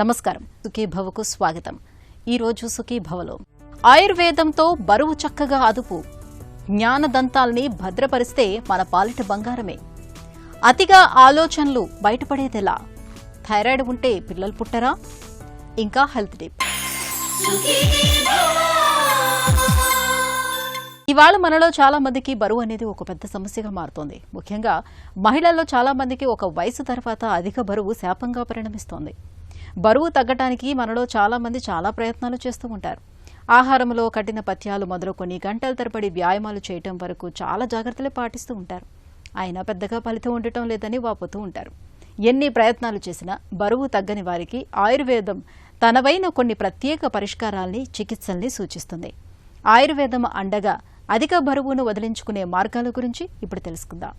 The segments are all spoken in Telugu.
నమస్కారం, సుఖీ భవకు స్వాగతం. ఈ రోజు సుఖీ భవలో ఆయుర్వేదంతో బరువు చక్కగా అదుపు, జ్ఞానదంతాల్ని భద్రపరిస్తే మన పాలిట బంగారమే. అతిగా ఆలోచనలు బయటపడేదెలా? థైరాయిడ్ ఉంటే పిల్లలు పుట్టరా? ఇంకా హెల్త్ టిప్. ఇవాళ మనలో చాలా మందికి బరువు అనేది ఒక పెద్ద సమస్యగా మారుతోంది. ముఖ్యంగా మహిళల్లో చాలా మందికి ఒక వయసు తర్వాత అధిక బరువు శాపంగా పరిణమిస్తోంది. బరువు తగ్గటానికి మనలో చాలా మంది చాలా ప్రయత్నాలు చేస్తూ ఉంటారు. ఆహారంలో కఠిన పథ్యాలు మొదలుకొని గంటల తరబడి వ్యాయామాలు చేయటం వరకు చాలా జాగ్రత్తలు పాటిస్తూ ఉంటారు. అయినా పెద్దగా ఫలితం ఉండటం లేదని వాపోతూ ఉంటారు. ఎన్ని ప్రయత్నాలు చేసినా బరువు తగ్గని వారికి ఆయుర్వేదం తనవైన కొన్ని ప్రత్యేక పరిష్కారాల్ని, చికిత్సల్ని సూచిస్తుంది. ఆయుర్వేదం అండగా అధిక బరువును వదిలించుకునే మార్గాల గురించి ఇప్పుడు తెలుసుకుందాం.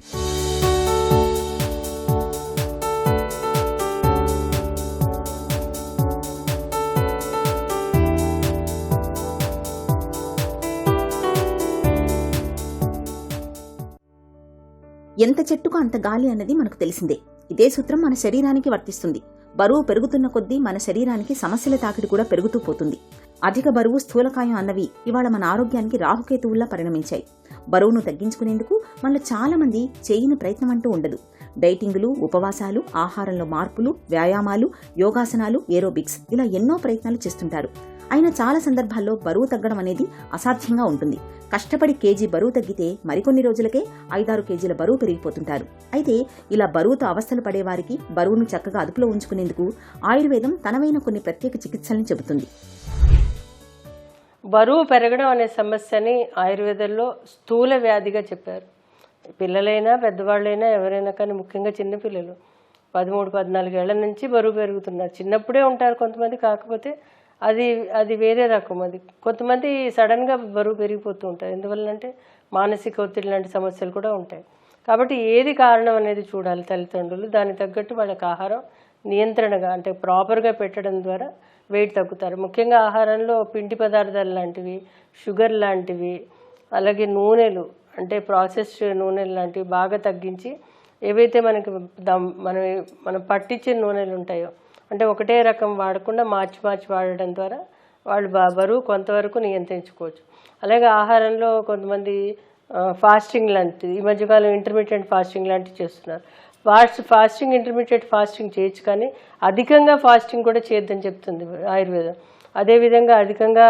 ఎంత చెట్టుకు అంత గాలి అన్నది మనకు తెలిసిందే. ఇదే సూత్రం మన శరీరానికి వర్తిస్తుంది. బరువు పెరుగుతున్న కొద్దీ మన శరీరానికి సమస్యల తాకిడి కూడా పెరుగుతూ పోతుంది. అధిక బరువు, స్థూలకాయం అన్నవి ఇవాళ మన ఆరోగ్యానికి రాహుకేతువుల్లా పరిణమించాయి. బరువును తగ్గించుకునేందుకు మనలో చాలా మంది చేయని ప్రయత్నం అంటూ ఉండదు. డైటింగులు, ఉపవాసాలు, ఆహారంలో మార్పులు, వ్యాయామాలు, యోగాసనాలు, ఏరోబిక్స్ ఇలా ఎన్నో ప్రయత్నాలు చేస్తుంటారు. అయినా చాలా సందర్భాల్లో బరువు తగ్గడం అనేది అసాధ్యంగా ఉంటుంది. కష్టపడి కేజీ బరువు తగ్గితే మరికొన్ని రోజులకే 5-6 కేజీల బరువు పెరిగిపోతుంటారు. అయితే ఇలా బరువుతో అవస్థలు పడేవారికి బరువును చక్కగా అదుపులో ఉంచుకునేందుకు ఆయుర్వేదం తనవైన కొన్ని ప్రత్యేక చికిత్సల్ని చెబుతుంది. బరువు పెరగడం అనే సమస్యని ఆయుర్వేదంలో స్థూల వ్యాధిగా చెప్పారు. పిల్లలైనా పెద్దవాళ్ళైనా ఎవరైనా కానీ, ముఖ్యంగా చిన్నపిల్లలు 13-14 ఏళ్ల నుంచి బరువు పెరుగుతున్నారు. చిన్నప్పుడే ఉంటారు కొంతమంది, కాకపోతే అది వేరే రకం. అది కొంతమంది సడన్గా బరువు పెరిగిపోతూ ఉంటారు. ఎందువల్లంటే మానసిక ఒత్తిడి లాంటి సమస్యలు కూడా ఉంటాయి. కాబట్టి ఏది కారణం అనేది చూడాలి తల్లిదండ్రులు. దానికి తగ్గట్టు వాళ్ళకి ఆహారం నియంత్రణగా, అంటే ప్రాపర్గా పెట్టడం ద్వారా వెయిట్ తగ్గుతారు. ముఖ్యంగా ఆహారంలో పిండి పదార్థాలు లాంటివి, షుగర్ లాంటివి, అలాగే నూనెలు, అంటే ప్రాసెస్డ్ నూనెలు లాంటివి బాగా తగ్గించి, ఏవైతే మనకి మనం పట్టించిన నూనెలు ఉంటాయో, అంటే ఒకటే రకం వాడకుండా మార్చి వాడడం ద్వారా వాళ్ళు బరువు కొంతవరకు నియంత్రించుకోవచ్చు. అలాగే ఆహారంలో కొంతమంది ఫాస్టింగ్ లాంటిది, ఈ మధ్యకాలం ఇంటర్మీడియట్ ఫాస్టింగ్ లాంటివి చేస్తున్నారు. ఫాస్టింగ్ ఇంటర్మీడియట్ ఫాస్టింగ్ చేయొచ్చు, కానీ అధికంగా ఫాస్టింగ్ కూడా చేయొద్దని చెప్తుంది ఆయుర్వేదం. అదేవిధంగా అధికంగా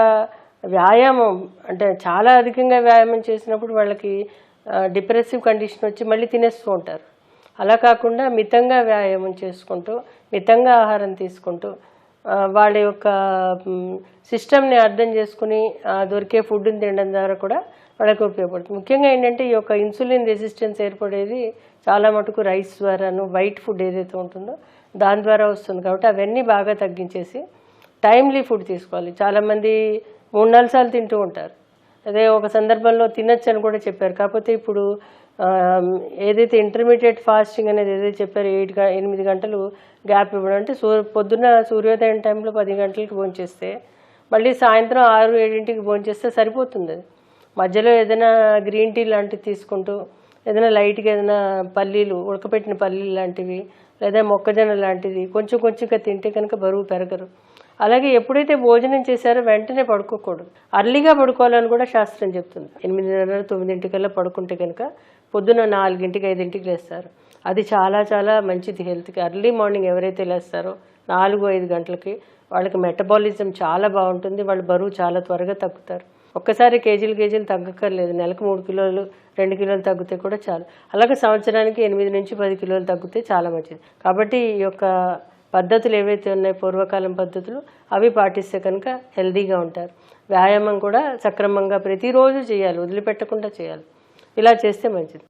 వ్యాయామం, అంటే చాలా అధికంగా వ్యాయామం చేసినప్పుడు వాళ్ళకి డిప్రెసివ్ కండిషన్ వచ్చి మళ్ళీ తినేస్తూ ఉంటారు. అలా కాకుండా మితంగా వ్యాయామం చేసుకుంటూ, మితంగా ఆహారం తీసుకుంటూ, వాళ్ళ యొక్క సిస్టమ్ని అర్థం చేసుకుని దొరికే ఫుడ్ని తినడం ద్వారా కూడా వాళ్ళకి ఉపయోగపడుతుంది. ముఖ్యంగా ఏంటంటే ఈ యొక్క ఇన్సులిన్ రెసిస్టెన్స్ ఏర్పడేది చాలా మటుకు రైస్ ద్వారాను, వైట్ ఫుడ్ ఏదైతే ఉంటుందో దాని ద్వారా వస్తుంది. కాబట్టి అవన్నీ బాగా తగ్గించేసి టైమ్లీ ఫుడ్ తీసుకోవాలి. చాలామంది 3-4 సార్లు తింటూ ఉంటారు. అదే ఒక సందర్భంలో తినచ్చు అని కూడా చెప్పారు. కాకపోతే ఇప్పుడు ఏదైతే ఇంటర్మీడియట్ ఫాస్టింగ్ అనేది ఏదైతే చెప్పారో 8 గంటలు గ్యాప్ ఇవ్వడం, అంటే పొద్దున్న సూర్యోదయం టైంలో 10 గంటలకి భోంచేస్తే మళ్ళీ సాయంత్రం 6-7ంటికి భోంచేస్తే సరిపోతుంది. అది మధ్యలో ఏదైనా గ్రీన్ టీ లాంటివి తీసుకుంటూ, ఏదైనా లైట్గా ఏదైనా పల్లీలు, ఉడకపెట్టిన పల్లీలు లాంటివి, లేదా మొక్కజొన్న లాంటిది కొంచెంగా తింటే కనుక బరువు పెరగరు. అలాగే ఎప్పుడైతే భోజనం చేశారో వెంటనే పడుకోకూడదు. అర్లీగా పడుకోవాలని కూడా శాస్త్రం చెప్తుంది. 8:30-9 పడుకుంటే కనుక పొద్దున్న 4-5 లేస్తారు. అది చాలా చాలా మంచిది హెల్త్కి. అర్లీ మార్నింగ్ ఎవరైతే లేస్తారో 4-5 గంటలకి వాళ్ళకి మెటబాలిజం చాలా బాగుంటుంది. వాళ్ళు బరువు చాలా త్వరగా తగ్గుతారు. ఒక్కసారి కేజీలు తగ్గక్కర్లేదు. నెలకు 3 కిలోలు 2 కిలోలు తగ్గితే కూడా చాలు. అలాగే సంవత్సరానికి 8-10 కిలోలు తగ్గితే చాలా మంచిది. కాబట్టి ఈ యొక్క పద్ధతులు ఏవైతే ఉన్నాయో పూర్వకాలం పద్ధతులు, అవి పాటిస్తే కనుక హెల్దీగా ఉంటారు. వ్యాయామం కూడా సక్రమంగా ప్రతిరోజు చేయాలి, వదిలిపెట్టకుండా చేయాలి. ఇలా చేస్తే మంచిది.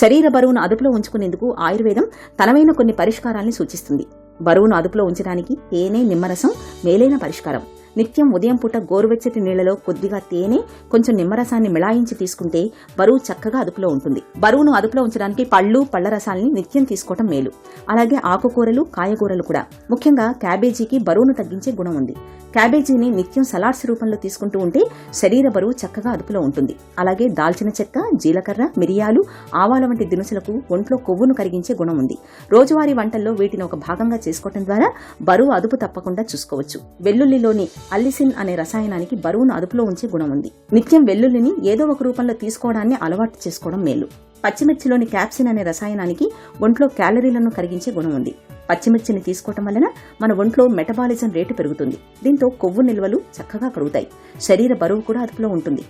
శరీర బరువును అదుపులో ఉంచుకునేందుకు ఆయుర్వేదం తనవైన కొన్ని పరిష్కారాల్ని సూచిస్తుంది. బరువును అదుపులో ఉంచడానికి తేనె, నిమ్మరసం మేలైన పరిష్కారం. నిత్యం ఉదయం పూట గోరువెచ్చటి నీళ్లలో కొద్దిగా తేనె, కొంచెం నిమ్మరసాన్ని మిళాయించి తీసుకుంటే బరువు చక్కగా అదుపులో ఉంటుంది. బరువును అదుపులో ఉంచడానికి పళ్ళు, పళ్ల రసాల్ని నిత్యం తీసుకోవటం మేలు. అలాగే ఆకుకూరలు, కాయగూరలు కూడా. ముఖ్యంగా క్యాబేజీకి బరువును తగ్గించే గుణం ఉంది. క్యాబేజీని నిత్యం సలాడ్స్ రూపంలో తీసుకుంటూ ఉంటే శరీర బరువు చక్కగా అదుపులో ఉంటుంది. అలాగే దాల్చిన చెక్క, జీలకర్ర, మిరియాలు, ఆవాల వంటి దినుసులకు ఒంట్లో కొవ్వును కరిగించే గుణం ఉంది. రోజువారీ వంటల్లో వీటిని ఒక భాగంగా చేసుకోవడం ద్వారా బరువు అదుపు తప్పకుండా చూసుకోవచ్చు. వెల్లుల్లిలోని అల్లిసిన్ అనే రసాయనానికి బరువును అదుపులో ఉంచే గుణం ఉంది. నిత్యం వెల్లుల్లిని ఏదో ఒక రూపంలో తీసుకోవడాన్ని అలవాటు చేసుకోవడం మేలు. పచ్చిమిర్చిలోని క్యాప్సిన్ అనే రసాయనానికి ఒంట్లో క్యాలరీలను కరిగించే గుణం ఉంది. పచ్చిమిర్చిని తీసుకోవటం వలన మన ఒంట్లో మెటబాలిజం రేటు పెరుగుతుంది. దీంతో కొవ్వు నిల్వలు చక్కగా కరుగుతాయి. శరీర బరువు కూడా అదుపులో ఉంటుంది.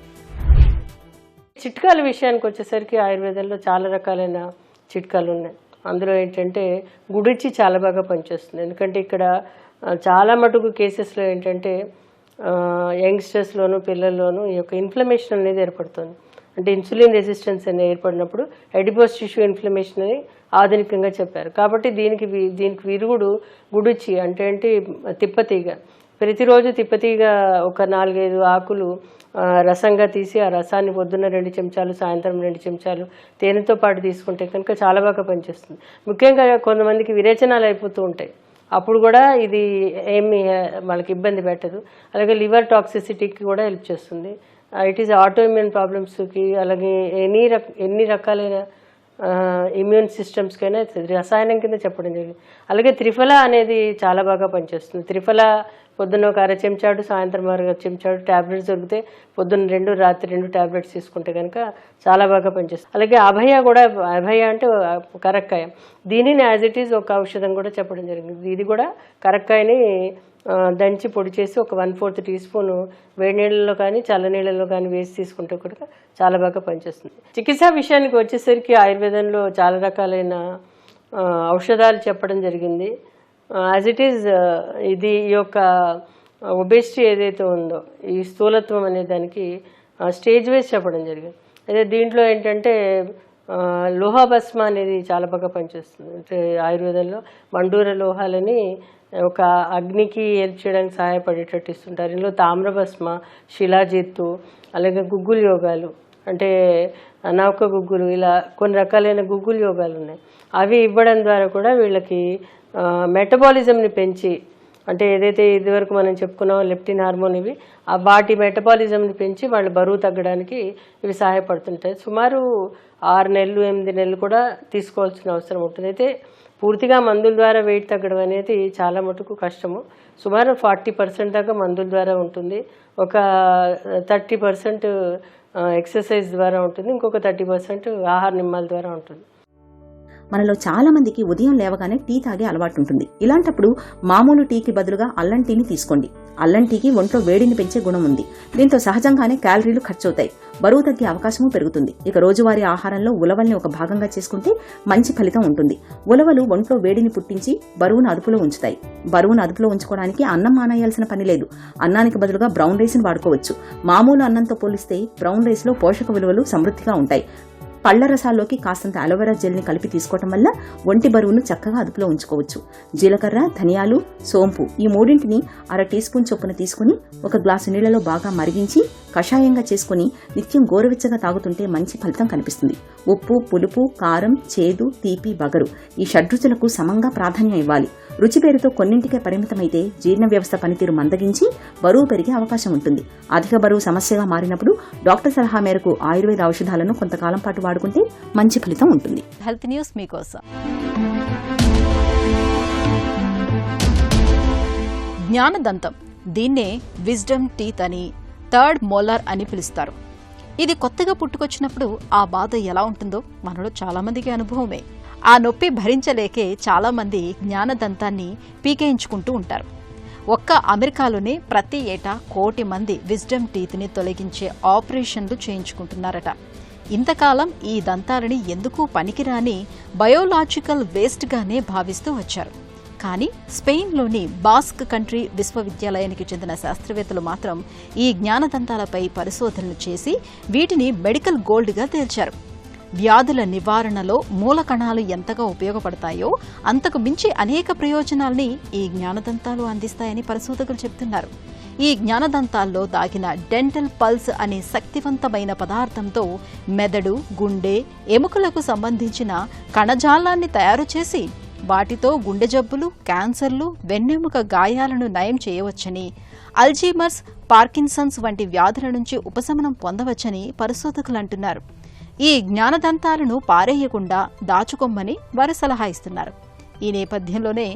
చిట్కాల విషయానికి వచ్చేసరికి ఆయుర్వేదంలో చాలా రకాలైన చిట్కాలు ఉన్నాయి. అందులో ఏంటంటే గుడిచి చాలా బాగా పనిచేస్తుంది. ఎందుకంటే ఇక్కడ చాలా మటుకు కేసెస్లో ఏంటంటే యంగ్స్టర్స్లోను పిల్లల్లోనూ ఈ యొక్క ఇన్ఫ్లమేషన్ అనేది ఏర్పడుతుంది. అంటే ఇన్సులిన్ రెసిస్టెన్స్ అనేది ఏర్పడినప్పుడు ఎడిపోస్ టిష్యూ ఇన్ఫ్లమేషన్ అని ఆధునికంగా చెప్పారు. కాబట్టి దీనికి విరుగుడు గుడిచి అంటే ఏంటి తిప్పతీగ. ప్రతిరోజు తిప్పతీగ ఒక 4-5 ఆకులు రసంగా తీసి ఆ రసాన్ని పొద్దున్న 2 చెంచాలు, సాయంత్రం 2 చెంచాలు తేనెతో పాటు తీసుకుంటే కనుక చాలా బాగా పనిచేస్తుంది. ముఖ్యంగా కొంతమందికి విరేచనాలు అయిపోతూ ఉంటాయి. అప్పుడు కూడా ఇది ఏమి వాళ్ళకి ఇబ్బంది పెట్టదు. అలాగే లివర్ టాక్సిసిటీకి కూడా హెల్ప్ చేస్తుంది. ఇట్ ఈస్ ఆటోఇమ్యూన్ ప్రాబ్లమ్స్కి, అలాగే ఎన్ని రకాలైన ఇమ్యూన్ సిస్టమ్స్కైనా రసాయనం కింద చెప్పడం జరిగింది. అలాగే త్రిఫల అనేది చాలా బాగా పనిచేస్తుంది. త్రిఫల పొద్దున్న ఒక 1/2 చెంచాడు, సాయంత్రం 1/2 చెంచాడు ట్యాబ్లెట్స్ దొరికితే పొద్దున్న 2, రాత్రి 2 ట్యాబ్లెట్స్ తీసుకుంటే కనుక చాలా బాగా పనిచేస్తుంది. అలాగే అభయ కూడా, అభయ అంటే కరక్కాయ, దీనిని యాజ్ ఇట్ ఈజ్ ఒక ఔషధం కూడా చెప్పడం జరిగింది. ఇది కూడా కరక్కాయని దంచి పొడి చేసి ఒక 1/4 టీ స్పూను వేడి నీళ్ళలో కానీ చల్లనీళ్ళలో కానీ వేసి తీసుకుంటే కూడా చాలా బాగా పనిచేస్తుంది. చికిత్సా విషయానికి వచ్చేసరికి ఆయుర్వేదంలో చాలా రకాలైన ఔషధాలు చెప్పడం జరిగింది. యాజ్ ఇట్ ఈజ్ ఇది ఈ యొక్క ఒబేసిటీ ఏదైతే ఉందో, ఈ స్థూలత్వం అనే దానికి స్టేజ్ వైజ్ చెప్పడం జరిగింది. అదే దీంట్లో ఏంటంటే లోహభస్మ అనేది చాలా బాగా పనిచేస్తుంది. అంటే ఆయుర్వేదంలో మండూర లోహాలని ఒక అగ్నికి హెల్ప్ చేయడానికి సహాయపడేటట్టు ఇస్తుంటారు. ఇందులో తామ్రభస్మ, శిలాజిత్తు, అలాగే గుగ్గులు యోగాలు అంటే నౌక గుగ్గులు, ఇలా కొన్ని రకాలైన గుగ్గులు యోగాలు ఉన్నాయి. అవి ఇవ్వడం ద్వారా కూడా వీళ్ళకి మెటబాలిజంని పెంచి, అంటే ఏదైతే ఇదివరకు మనం చెప్పుకున్నామో లెప్టిన్ హార్మోన్, ఇవి వాటి మెటబాలిజంని పెంచి వాళ్ళు బరువు తగ్గడానికి ఇవి సహాయపడుతుంటాయి. సుమారు 6 నెలలు 8 నెలలు కూడా తీసుకోవాల్సిన అవసరం ఉంటుంది. అయితే పూర్తిగా మందుల ద్వారా వెయిట్ తగ్గడం అనేది చాలా మటుకు కష్టము. సుమారు 40% దాకా మందుల ద్వారా ఉంటుంది, ఒక 30% ఎక్సర్సైజ్ ద్వారా ఉంటుంది, ఇంకొక 30% ఆహార నియమాల ద్వారా ఉంటుంది. మనలో చాలా మందికి ఉదయం లేవగానే టీ తాగే అలవాటు ఉంటుంది. ఇలాంటప్పుడు మామూలు టీకి బదులుగా అల్లం టీని తీసుకోండి. అల్లం టీకి ఒంట్లో వేడిని పెంచే గుణం ఉంది. దీంతో సహజంగానే క్యాలరీలు ఖర్చవుతాయి, బరువు తగ్గే అవకాశము పెరుగుతుంది. ఇక రోజువారీ ఆహారంలో ఉలవల్ని ఒక భాగంగా చేసుకుంటే మంచి ఫలితం ఉంటుంది. ఉలవలు ఒంట్లో వేడిని పుట్టించి బరువును అదుపులో ఉంచుతాయి. బరువును అదుపులో ఉంచుకోవడానికి అన్నం మానేయాల్సిన పని లేదు. అన్నానికి బదులుగా బ్రౌన్ రైస్ని వాడుకోవచ్చు. మామూలు అన్నంతో పోలిస్తే బ్రౌన్ రైస్లో పోషక విలువలు సమృద్ధిగా ఉంటాయి. పళ్ల రసాల్లోకి కాస్తంత అలోవెరా జెల్ని కలిపి తీసుకోవటం వల్ల ఒంటి బరువును చక్కగా అదుపులో ఉంచుకోవచ్చు. జీలకర్ర, ధనియాలు, సోంపు ఈ మూడింటిని 1/2 టీ స్పూన్ చొప్పున తీసుకుని ఒక గ్లాసు నీళ్లలో బాగా మరిగించి కషాయంగా చేసుకుని నిత్యం గోరువెచ్చగా తాగుతుంటే మంచి ఫలితం కనిపిస్తుంది. ఉప్పు, పులుపు, కారం, చేదు, తీపి, బగరు ఈ షడ్రుచులకు సమంగా ప్రాధాన్యం ఇవ్వాలి. రుచి పేరుతో కొన్నింటికే పరిమితమైతే జీర్ణ వ్యవస్థ పనితీరు మందగించి బరువు పెరిగే అవకాశం ఉంటుంది. అధిక బరువు సమస్యగా మారినప్పుడు డాక్టర్ సలహా మేరకు ఆయుర్వేద ఔషధాలను కొంతకాలం పాటు వాడుకుంటే మంచి ఫలితం ఉంటుంది. హెల్త్ న్యూస్ మీకోసం. జ్ఞానదంతం, దీన్నే విజ్డమ్ టీత్ అని, థర్డ్ మోలార్ అని పిలుస్తారు. ఇది కొత్తగా పుట్టుకొచ్చినప్పుడు ఆ బాధ ఎలా ఉంటుందో మనలో చాలా మందికి అనుభవమే. ఆ నొప్పి భరించలేకే చాలా మంది జ్ఞానదంతాన్ని పీకేయించుకుంటూ ఉంటారు. ఒక్క అమెరికాలోనే ప్రతి ఏటా 1 కోటి మంది విజ్డమ్ టీత్ని తొలగించే ఆపరేషన్లు చేయించుకుంటున్నారట. ఇంతకాలం ఈ దంతాలని ఎందుకు పనికిరాని బయోలాజికల్ వేస్ట్గానే భావిస్తూ వచ్చారు. కానీ స్పెయిన్లోని బాస్క్ కంట్రీ విశ్వవిద్యాలయానికి చెందిన శాస్త్రవేత్తలు మాత్రం ఈ జ్ఞానదంతాలపై పరిశోధనలు చేసి వీటిని మెడికల్ గోల్డ్గా తేల్చారు. వ్యాధుల నివారణలో మూల కణాలు ఎంతగా ఉపయోగపడతాయో అంతకు మించి అనేక ప్రయోజనాల్ని ఈ జ్ఞానదంతాలు అందిస్తాయని పరిశోధకులు చెబుతున్నారు. ఈ జ్ఞానదంతాల్లో దాగిన డెంటల్ పల్స్ అనే శక్తివంతమైన పదార్థంతో మెదడు, గుండె, ఎముకలకు సంబంధించిన కణజాలాన్ని తయారు చేసి వాటితో గుండె జబ్బులు, క్యాన్సర్లు, వెన్నెముక గాయాలను నయం చేయవచ్చని, అల్జీమర్స్, పార్కిన్సన్స్ వంటి వ్యాధుల నుంచి ఉపశమనం పొందవచ్చని పరిశోధకులు అంటున్నారు. ఈ జ్ఞానదంతాలను పారేయకుండా దాచుకోమని వారు సలహా ఇస్తున్నారు. ఈ నేపథ్యంలోనే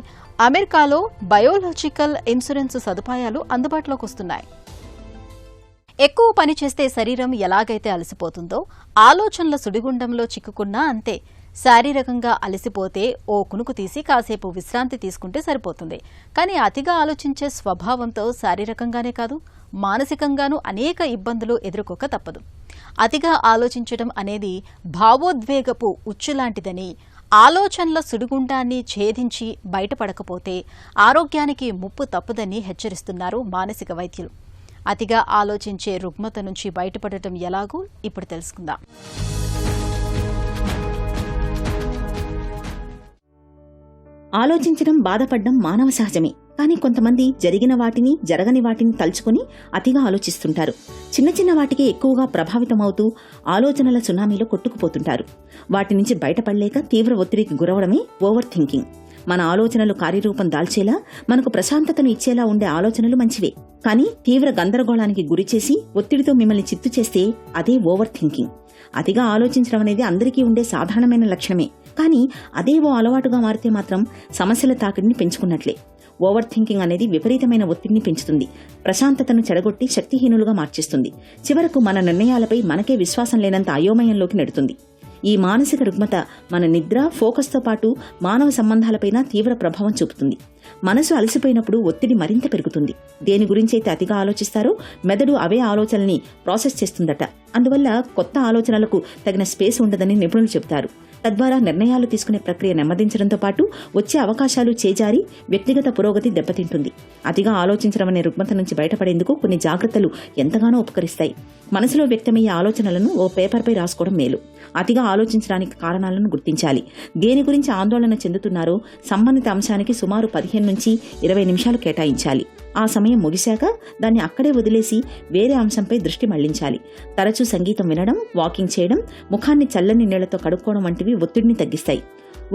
అమెరికాలో బయోలాజికల్ ఇన్సూరెన్స్ సదుపాయాలు అందుబాటులోకి వస్తున్నాయి. ఎక్కువ పని చేస్తే శరీరం ఎలాగైతే అలసిపోతుందో, ఆలోచనల సుడిగుండంలో చిక్కుకున్నా అంతే. శారీరకంగా అలసిపోతే ఓ కునుకు తీసి కాసేపు విశ్రాంతి తీసుకుంటే సరిపోతుంది. కానీ అతిగా ఆలోచించే స్వభావంతో శారీరకంగానే కాదు, మానసికంగానూ అనేక ఇబ్బందులు ఎదుర్కోక తప్పదు. అతిగా ఆలోచించడం అనేది భావోద్వేగపు ఉచ్చులాంటిదని, ఆలోచనల సుడిగుండాన్ని ఛేదించి బయటపడకపోతే ఆరోగ్యానికి ముప్పు తప్పదని హెచ్చరిస్తున్నారు మానసిక వైద్యులు. అతిగా ఆలోచించే రుగ్మత నుంచి బయటపడటం ఎలాగో ఇప్పుడు తెలుసుకుందాం. ఆలోచించడం, బాధపడడం మానవ సహజమే. కానీ కొంతమంది జరిగిన వాటిని, జరగని వాటిని తలుచుకుని అతిగా ఆలోచిస్తుంటారు. చిన్న చిన్న వాటికి ఎక్కువగా ప్రభావితమవుతూ ఆలోచనల సునామీలో కొట్టుకుపోతుంటారు. వాటి నుంచి బయటపడలేక తీవ్ర ఒత్తిడికి గురవడమే ఓవర్ థింకింగ్. మన ఆలోచనలు కార్యరూపం దాల్చేలా, మనకు ప్రశాంతతను ఇచ్చేలా ఉండే ఆలోచనలు మంచివే. కానీ తీవ్ర గందరగోళానికి గురిచేసి ఒత్తిడితో మిమ్మల్ని చిత్తు చేస్తే అదే ఓవర్ థింకింగ్. అతిగా ఆలోచించడం అనేది అందరికీ ఉండే సాధారణమైన లక్షణమే. కానీ అదే ఓ అలవాటుగా మారితే మాత్రం సమస్యల తాకిడిని పెంచుకున్నట్లే. ఓవర్ థింకింగ్ అనేది విపరీతమైన ఒత్తిడిని పెంచుతుంది, ప్రశాంతతను చెడగొట్టి శక్తిహీనులుగా మార్చేస్తుంది. చివరకు మన నిర్ణయాలపై మనకే విశ్వాసం లేనంత అయోమయంలోకి నెడుతుంది. ఈ మానసిక రుగ్మత మన నిద్ర, ఫోకస్తో పాటు మానవ సంబంధాలపైన తీవ్ర ప్రభావం చూపుతుంది. మనసు అలసిపోయినప్పుడు ఒత్తిడి మరింత పెరుగుతుంది. దేని గురించైతే అతిగా ఆలోచిస్తారో మెదడు అవే ఆలోచనల్ని ప్రాసెస్ చేస్తుందట. అందువల్ల కొత్త ఆలోచనలకు తగిన స్పేస్ ఉండదని నిపుణులు చెబుతారు. తద్వారా నిర్ణయాలు తీసుకునే ప్రక్రియ నెమ్మదించడంతో పాటు వచ్చే అవకాశాలు చేజారి వ్యక్తిగత పురోగతి దెబ్బతింటుంది. అతిగా ఆలోచించడం అనే రుగ్మత నుంచి బయటపడేందుకు కొన్ని జాగ్రత్తలు ఎంతగానో ఉపకరిస్తాయి. మనసులో వ్యక్తమయ్యే ఆలోచనలను ఓ పేపర్పై రాసుకోవడం మేలు. అతిగా ఆలోచించడానికి కారణాలను గుర్తించాలి. దేని గురించి ఆందోళన చెందుతున్నారో సంబంధిత అంశానికి సుమారు 15 నుంచి 20 నిమిషాలు కేటాయించాలి. ఆ సమయం ముగిశాక దాన్ని అక్కడే వదిలేసి వేరే అంశంపై దృష్టి మళ్లించాలి. తరచూ సంగీతం వినడం, వాకింగ్ చేయడం, ముఖాన్ని చల్లని నీళ్లతో కడుక్కోవడం వంటివి ఒత్తిడిని తగ్గిస్తాయి.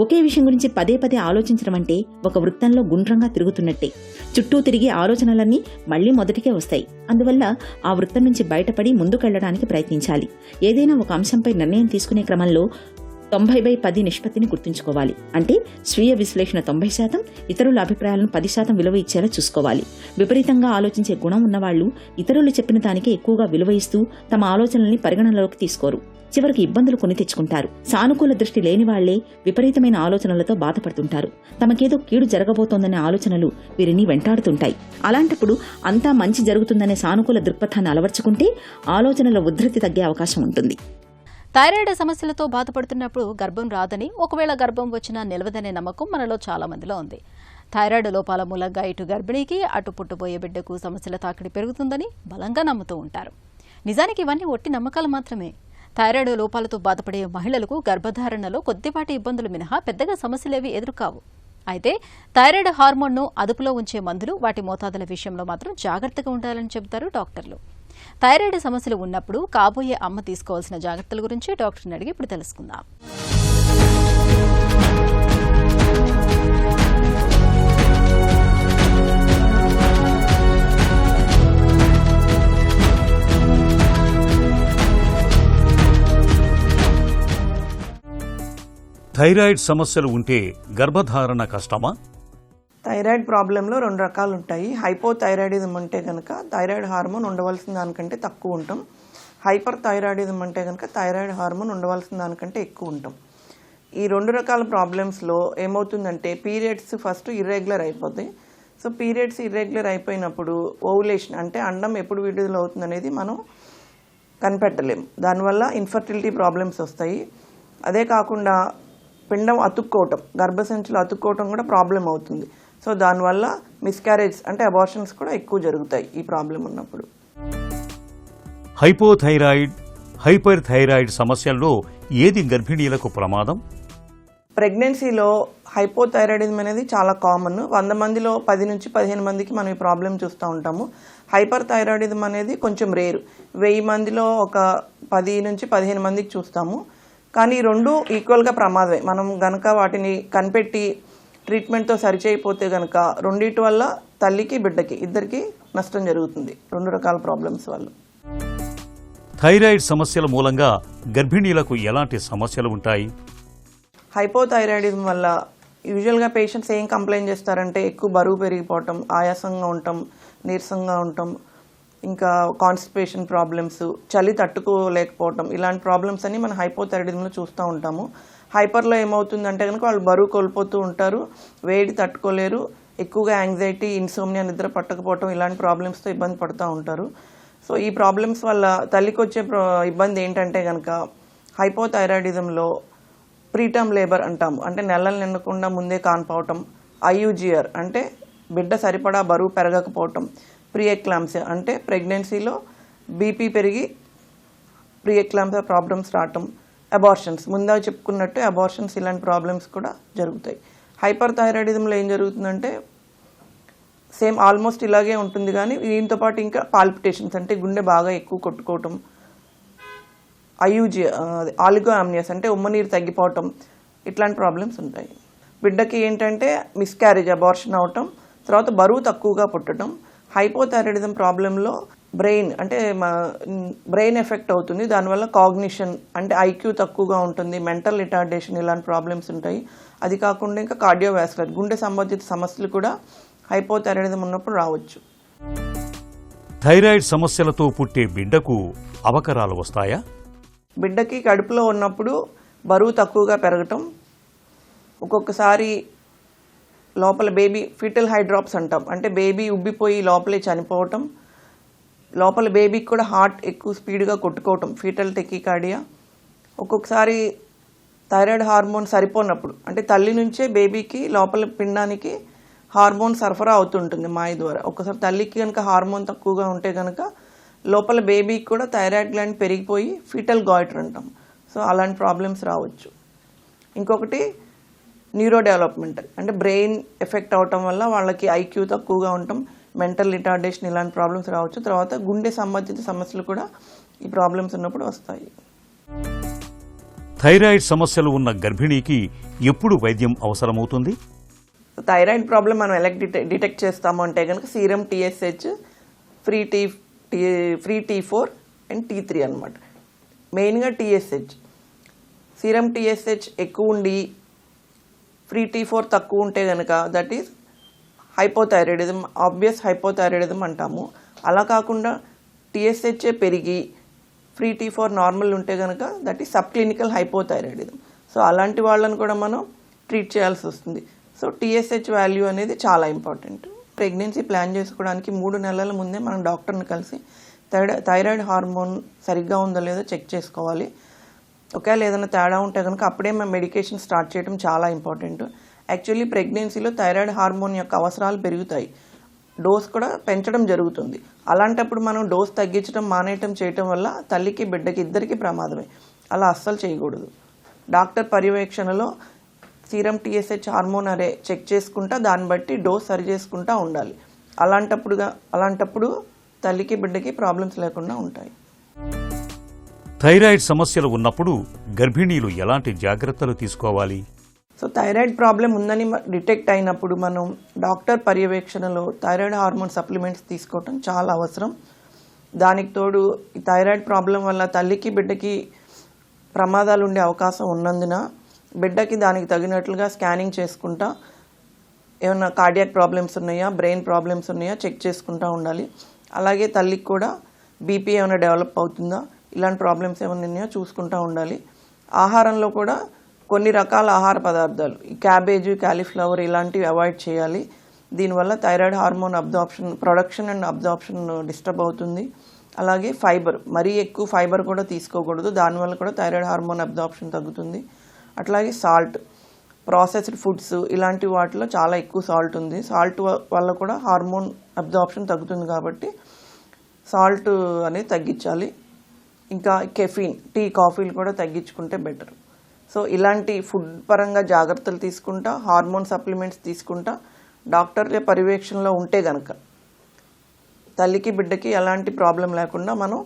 ఒకే విషయం గురించి పదే పదే ఆలోచించడం అంటే ఒక వృత్తంలో గుండ్రంగా తిరుగుతున్నట్టే. చుట్టూ తిరిగి ఆలోచనలన్నీ మళ్లీ మొదటికే వస్తాయి. అందువల్ల ఆ వృత్తం నుంచి బయటపడి ముందుకెళ్లడానికి ప్రయత్నించాలి. ఏదైనా ఒక అంశంపై నిర్ణయం తీసుకునే క్రమంలో 90/10 నిష్పత్తిని గుర్తుంచుకోవాలి. అంటే స్వీయ విశ్లేషణ 90%, ఇతరుల అభిప్రాయాలను 10% విలువ ఇచ్చేలా చూసుకోవాలి. విపరీతంగా ఆలోచించే గుణం ఉన్నవాళ్లు ఇతరులు చెప్పిన దానికే ఎక్కువగా విలువ ఇస్తూ తమ ఆలోచనల్ని పరిగణనలోకి తీసుకోరు. చివరికి ఇబ్బందులు కొని తెచ్చుకుంటారు. సానుకూల దృష్టి లేని వాళ్లే విపరీతమైన ఆలోచనలతో బాధపడుతుంటారు. తమకేదో కీడు జరగబోతోందనే ఆలోచనలు వీరిని వెంటాడుతుంటాయి. అలాంటప్పుడు అంతా మంచి జరుగుతుందనే సానుకూల దృక్పథాన్ని అలవర్చుకుంటే ఆలోచనల ఉధృతి తగ్గే అవకాశం ఉంటుంది. థైరాయిడ్ సమస్యలతో బాధపడుతున్నప్పుడు గర్భం రాదని, ఒకవేళ గర్భం వచ్చినా నిలవదనే నమ్మకం మనలో చాలా మందిలో ఉంది. థైరాయిడ్ లోపాల మూలంగా ఇటు గర్భిణీకి, అటు పుట్టబోయే బిడ్డకు సమస్యల తాకిడి పెరుగుతుందని బలంగా నమ్ముతూ ఉంటారు. నిజానికి ఇవన్నీ ఒట్టి నమ్మకాలు మాత్రమే. థైరాయిడ్ లోపాలతో బాధపడే మహిళలకు గర్భధారణలో కొద్దిపాటి ఇబ్బందులు మినహా పెద్దగా సమస్యలేవి ఎదురుకావు. అయితే థైరాయిడ్ హార్మోన్ను అదుపులో ఉంచే మందులు, వాటి మోతాదుల విషయంలో మాత్రం జాగ్రత్తగా ఉండాలని చెబుతారు డాక్టర్లు. థైరాయిడ్ సమస్యలు ఉన్నప్పుడు కాబోయే అమ్మ తీసుకోవాల్సిన జాగ్రత్తల గురించి డాక్టర్ని అడిగి ఇప్పుడు తెలుసుకుందాం. థైరాయిడ్ సమస్యలు ఉంటే గర్భధారణ కష్టమా? థైరాయిడ్ ప్రాబ్లంలో 2 రకాలు ఉంటాయి. హైపోథైరాయిడిజం అంటే కనుక థైరాయిడ్ హార్మోన్ ఉండవలసిన దానికంటే తక్కువ ఉంటాం. హైపర్ థైరాయిడిజం అంటే కనుక థైరాయిడ్ హార్మోన్ ఉండవలసిన దానికంటే ఎక్కువ ఉంటాం. ఈ 2 రకాల ప్రాబ్లమ్స్లో ఏమవుతుందంటే పీరియడ్స్ ఫస్ట్ ఇర్రెగ్యులర్ అయిపోతాయి. సో పీరియడ్స్ ఇర్రెగ్యులర్ అయిపోయినప్పుడు ఓవులేషన్ అంటే అండం ఎప్పుడు విడుదల అవుతుంది అనేది మనం కనిపెట్టలేము. దానివల్ల ఇన్ఫర్టిలిటీ ప్రాబ్లమ్స్ వస్తాయి. అదే కాకుండా పిండం అతుక్కోవటం, గర్భసంచిలో అతుక్కోవటం కూడా ప్రాబ్లం అవుతుంది. సో దానివల్ల మిస్క్యారేజ్ అంటే అబార్షన్స్ కూడా ఎక్కువ జరుగుతాయి ఈ ప్రాబ్లం ఉన్నప్పుడు. హైపోథైరాయిడ్, హైపర్ థైరాయిడ్ సమస్యల్లో ఏది గర్భిణీలకు ప్రమాదం? ప్రెగ్నెన్సీలో హైపోథైరాయిడిజం అనేది చాలా కామన్. 100 మందిలో 10 నుంచి 15 మందికి మనం ఈ ప్రాబ్లం చూస్తూ ఉంటాము. హైపర్ థైరాయిడిజం అనేది కొంచెం రేరు. 1000 మందిలో ఒక 10 నుంచి 15 మందికి చూస్తాము. కానీ 2 ఈక్వల్గా ప్రమాదమే. మనం గనక వాటిని కనిపెట్టి ట్రీట్మెంట్తో సరిచేయకపోతే గనక రెండింటి వల్ల తల్లికి బిడ్డకి ఇద్దరికి నష్టం జరుగుతుంది 2 రకాల ప్రాబ్లమ్స్ వల్ల. థైరాయిడ్ సమస్యల మూలంగా గర్భిణీలకు ఎలాంటి సమస్యలు ఉంటాయి? హైపోథైరాయిడిజం వల్ల యూజువల్గా పేషెంట్స్ ఏం కంప్లైంట్ చేస్తారంటే ఎక్కువ బరువు పెరిగిపోవటం, ఆయాసంగా ఉండటం, నీరసంగా ఉండటం, ఇంకా కాన్స్టిపేషన్ ప్రాబ్లమ్స్, చలి తట్టుకోలేకపోవటం, ఇలాంటి ప్రాబ్లమ్స్ అన్ని మనం హైపోథైరాయిడిజంలో చూస్తూ ఉంటాము. హైపర్లో ఏమవుతుందంటే కనుక వాళ్ళు బరువు కోల్పోతూ ఉంటారు, వేడి తట్టుకోలేరు, ఎక్కువగా యాంగ్జైటీ, ఇన్సోమ్నియా, నిద్ర పట్టకపోవటం, ఇలాంటి ప్రాబ్లమ్స్తో ఇబ్బంది పడుతూ ఉంటారు. సో ఈ ప్రాబ్లమ్స్ వల్ల తల్లికి వచ్చే ఇబ్బంది ఏంటంటే కనుక హైపోథైరాయిడిజంలో ప్రీటర్మ్ లేబర్ అంటాము, అంటే నెలలు నిండకుండా ముందే కాన్పోవటం, ఐయుజిఆర్ అంటే బిడ్డ సరిపడా బరువు పెరగకపోవటం, ప్రీ ఎక్లాంప్సియా అంటే ప్రెగ్నెన్సీలో బీపీ పెరిగి ప్రీ ఎక్లాంప్సియా ప్రాబ్లమ్స్ రావటం, అబార్షన్స్, ముందా చెప్పుకున్నట్టు అబార్షన్స్, ఇలాంటి ప్రాబ్లమ్స్ కూడా జరుగుతాయి. హైపర్ థైరాయిడిజంలో ఏం జరుగుతుందంటే సేమ్ ఆల్మోస్ట్ ఇలాగే ఉంటుంది, కానీ దీంతో పాటు ఇంకా పాల్పిటేషన్స్ అంటే గుండె బాగా ఎక్కువ కొట్టుకోవటం, ఆలిగో ఆమ్నియస్ అంటే ఉమ్మనీరు తగ్గిపోవటం, ఇట్లాంటి ప్రాబ్లమ్స్ ఉంటాయి. బిడ్డకి ఏంటంటే మిస్క్యారేజ్, అబార్షన్ అవటం, తర్వాత బరువు తక్కువగా పుట్టడం. హైపోథైరాయిడిజం ప్రాబ్లంలో బ్రెయిన్ ఎఫెక్ట్ అవుతుంది, దానివల్ల కాగ్నిషన్ అంటే ఐక్యూ తక్కువగా ఉంటుంది, మెంటల్ రిటార్డేషన్, ఇలాంటి ప్రాబ్లమ్స్ ఉంటాయి. అది కాకుండా ఇంకా కార్డియోవాస్కులర్, గుండె సంబంధిత సమస్యలు కూడా హైపోథైరాయిడిజం ఉన్నప్పుడు రావచ్చు. థైరాయిడ్ సమస్యలతో పుట్టే బిడ్డకు అవకరాలు వస్తాయా? బిడ్డకి కడుపులో ఉన్నప్పుడు బరువు తక్కువగా పెరగటం, ఒక్కొక్కసారి లోపల బేబీ ఫీటల్ హైడ్రాప్స్ అంటాం, అంటే బేబీ ఉబ్బిపోయి లోపలే చనిపోవటం, లోపల బేబీకి కూడా హార్ట్ ఎక్కువ స్పీడ్గా కొట్టుకోవటం, ఫీటల్ టెకికార్డియా. ఒక్కొక్కసారి థైరాయిడ్ హార్మోన్ సరిపోనప్పుడు, అంటే తల్లి నుంచే బేబీకి లోపల పిండానికి హార్మోన్ సరఫరా అవుతుంటుంది మాయ ద్వారా. ఒక్కసారి తల్లికి కనుక హార్మోన్ తక్కువగా ఉంటే కనుక లోపల బేబీకి కూడా థైరాయిడ్ గ్లాండ్ పెరిగిపోయి ఫీటల్ గాయిటర్ అంటాం. సో అలాంటి ప్రాబ్లమ్స్ రావచ్చు. ఇంకొకటి న్యూరో డెవలప్మెంటల్, అంటే బ్రెయిన్ ఎఫెక్ట్ అవటం వల్ల వాళ్ళకి ఐక్యూ తక్కువగా ఉండటం, మెంటల్ రిటార్డేషన్, ఇలాంటి ప్రాబ్లమ్స్ రావచ్చు. తర్వాత గుండె సంబంధిత సమస్యలు కూడా ఈ ప్రాబ్లమ్స్ ఉన్నప్పుడు వస్తాయి. థైరాయిడ్ సమస్యలు ఉన్న గర్భిణీకి ఎప్పుడు వైద్యం అవసరమవుతుంది? థైరాయిడ్ ప్రాబ్లం మనం ఎలా డిటెక్ట్ చేస్తాము అంటే కనుక serum TSH, free T4 and T3 అనమాట. మెయిన్గా TSH, సీరం TSH ఎక్కువ ఉండి ఫ్రీ T4 తక్కువ ఉంటే కనుక that is hypothyroidism, obvious hypothyroidism అంటాము. అలా కాకుండా TSH పెరిగి ఫ్రీ T4 నార్మల్ ఉంటే కనుక that is sub clinical hypothyroidism. So అలాంటి వాళ్ళని కూడా మనం ట్రీట్ చేయాల్సి వస్తుంది. సో TSH వాల్యూ అనేది చాలా ఇంపార్టెంట్. ప్రెగ్నెన్సీ ప్లాన్ చేసుకోవడానికి 3 నెలల ముందే మనం డాక్టర్ని కలిసి థైరాయిడ్ హార్మోన్ సరిగ్గా ఉందో లేదో చెక్ చేసుకోవాలి. ఒకవేళ ఏదైనా తేడా ఉంటే కనుక అప్పుడే మేము మెడికేషన్ స్టార్ట్ చేయడం చాలా ఇంపార్టెంట్. యాక్చువల్లీ ప్రెగ్నెన్సీలో థైరాయిడ్ హార్మోన్ యొక్క అవసరాలు పెరుగుతాయి, డోస్ కూడా పెంచడం జరుగుతుంది. అలాంటప్పుడు మనం డోస్ తగ్గించడం, మానేయటం చేయటం వల్ల తల్లికి బిడ్డకి ఇద్దరికీ ప్రమాదమే. అలా అస్సలు చేయకూడదు. డాక్టర్ పర్యవేక్షణలో సీరం TSH హార్మోన్ అరే చెక్ చేసుకుంటా దాన్ని బట్టి డోస్ సరి చేసుకుంటా ఉండాలి. అలాంటప్పుడు తల్లికి బిడ్డకి ప్రాబ్లమ్స్ లేకుండా ఉంటాయి. థైరాయిడ్ సమస్యలు ఉన్నప్పుడు గర్భిణీలు ఎలాంటి జాగ్రత్తలు తీసుకోవాలి? సో థైరాయిడ్ ప్రాబ్లం ఉందని డిటెక్ట్ అయినప్పుడు మనం డాక్టర్ పర్యవేక్షణలో థైరాయిడ్ హార్మోన్ సప్లిమెంట్స్ తీసుకోవటం చాలా అవసరం. దానికి తోడు ఈ థైరాయిడ్ ప్రాబ్లం వల్ల తల్లికి బిడ్డకి ప్రమాదాలు ఉండే అవకాశం ఉన్నందున బిడ్డకి దానికి తగినట్లుగా స్కానింగ్ చేసుకుంటా ఏమైనా కార్డియాక్ ప్రాబ్లమ్స్ ఉన్నాయా, బ్రెయిన్ ప్రాబ్లమ్స్ ఉన్నాయా చెక్ చేసుకుంటూ ఉండాలి. అలాగే తల్లికి కూడా బీపీ ఏమైనా డెవలప్ అవుతుందా, ఇలాంటి ప్రాబ్లమ్స్ ఏమైనా ఉన్నాయో చూసుకుంటూ ఉండాలి. ఆహారంలో కూడా కొన్ని రకాల ఆహార పదార్థాలు, ఈ క్యాబేజ్, కాలీఫ్లవర్ ఇలాంటివి అవాయిడ్ చేయాలి. దీనివల్ల thyroid hormone production and absorption disturb అవుతుంది. అలాగే ఫైబర్, మరీ ఎక్కువ ఫైబర్ కూడా తీసుకోకూడదు, దానివల్ల కూడా థైరాయిడ్ హార్మోన్ అబ్జార్ప్షన్ తగ్గుతుంది. అట్లాగే సాల్ట్, ప్రాసెస్డ్ ఫుడ్స్ ఇలాంటి వాటిలో చాలా ఎక్కువ సాల్ట్ ఉంది. సాల్ట్ వల్ల కూడా హార్మోన్ అబ్జార్ప్షన్ తగ్గుతుంది కాబట్టి సాల్ట్ అనేది తగ్గించాలి. ఇంకా కెఫీన్, టీ, కాఫీలు కూడా తగ్గించుకుంటే బెటర్. సో ఇలాంటి ఫుడ్ పరంగా జాగ్రత్తలు తీసుకుంటా, హార్మోన్ సప్లిమెంట్స్ తీసుకుంటా డాక్టర్ల పర్యవేక్షణలో ఉంటే గనక తల్లికి బిడ్డకి ఎలాంటి ప్రాబ్లం లేకుండా మనం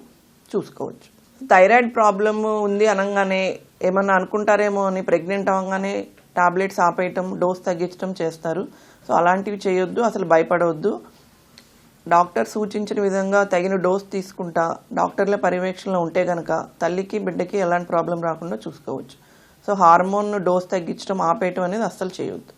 చూసుకోవచ్చు. థైరాయిడ్ ప్రాబ్లమ్ ఉంది అనగానే ఏమన్నా అనుకుంటారేమో అని ప్రెగ్నెంట్ అవ్వగానే టాబ్లెట్స్ ఆపేయటం, డోస్ తగ్గించడం చేస్తారు. సో అలాంటివి చేయొద్దు, అసలు భయపడవద్దు. డాక్టర్ సూచించిన విధంగా తగిన డోస్ తీసుకుంటా డాక్టర్ల పర్యవేక్షణలో ఉంటే గనక తల్లికి బిడ్డకి ఎలాంటి ప్రాబ్లం రాకుండా చూసుకోవచ్చు. సో హార్మోన్ డోస్ తగ్గించడం ఆపేయటం అనేది అస్సలు చేయొద్దు.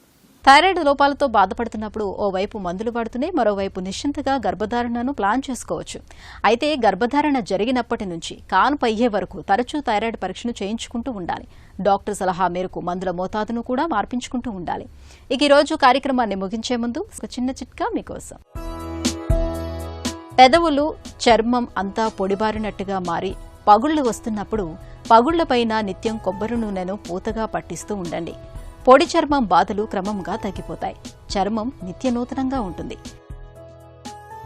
థైరాయిడ్ లోపాలతో బాధపడుతున్నప్పుడు ఓవైపు మందులు వాడుతూనే మరోవైపు నిశ్చింతగా గర్భధారణను ప్లాన్ చేసుకోవచ్చు. అయితే గర్భధారణ జరిగినప్పటి నుంచి కాన్పు అయ్యే వరకు తరచూ థైరాయిడ్ పరీక్షను చేయించుకుంటూ ఉండాలి. డాక్టర్ సలహా మేరకు మందుల మోతాదును కూడా మార్పించుకుంటూ ఉండాలి. ఇక ఈ రోజు కార్యక్రమాన్ని ముగించే ముందు ఒక చిన్న చిట్కా మీకోసం. పెదవులు, చర్మం అంతా పొడిబారినట్టుగా మారి పగుళ్లు వస్తున్నప్పుడు పగుళ్లపైన నిత్యం కొబ్బరి నూనెను పూతగా పట్టిస్తూ ఉండండి. పొడి చర్మం బాధలు క్రమంగా తగ్గిపోతాయి. చర్మం నిత్య నూతనంగా ఉంటుంది.